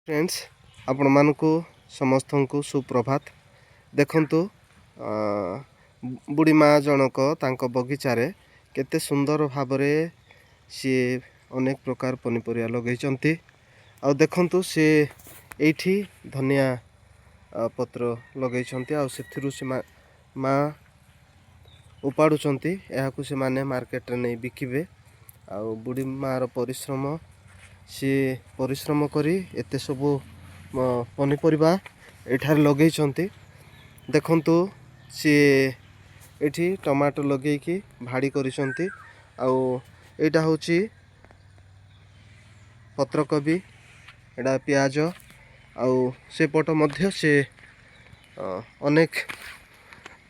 Friends आपण मानकु समस्त को सुप्रभात। देखंतु बुढ़ी माँ जनक तांक बगीचारे केते सुंदर भावरे सी अनेक प्रकार पनीपरिया लगेइचंती। आ देखंतु से एठी धनिया पत्र लगेइचंती आ सेथिरु से माँ उपाड़ुचंती। एहाकु से माने मार्केट रे नै बिकिबे। आ बुढ़ी माँ रो परिश्रम सी परिश्रम करी एते सबु पनीपरिया एठार लगेइचंती। देखंतु सी एठी टमाटो लगेइकी भाड़ी करिसंती। आउ एटा होची पत्रकोबी, एटा प्याज, आउ से पट मध्य से अनेक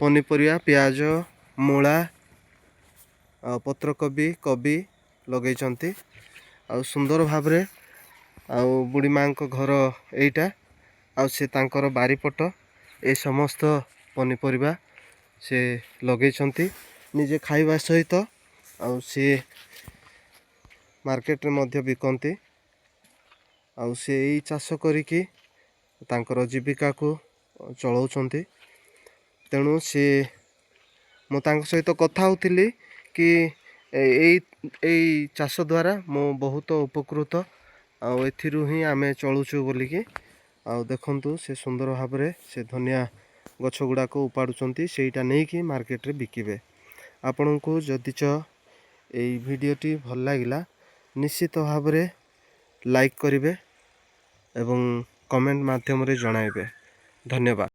पनीपरिया प्याज, मूला, पत्रकोबी, कोबी लगेइचंती। आउ सुंदर भावरे आउ बुढ़ी माँ को घर एटा आउ से तांकर बारीपट ए समस्त पनीपरिया से लगेइचंती निजे खाइबा सहित आउ से मार्केट रे मध्य बिकंती। आउ से एई चाष करिकी तांकर जीविका को चलाउछंती। तेणु से मो तांक सहित कथा होतिली कि एई चाष द्वारा मो बहुत उपकृत आउ एथिरु ही आमे चलुछु बोलिकी। आउ देखंतु से सुंदर भावरे से धनिया गछ गुड़ा को उपाड़ुचंती सेटा नहीं कि मार्केट रे बिकिबे। आपन को जदिच एई वीडियोटी भल लागिला निश्चित भावरे लाइक करिवे एवं कमेंट माध्यम रे जणाइबे। धन्यवाद।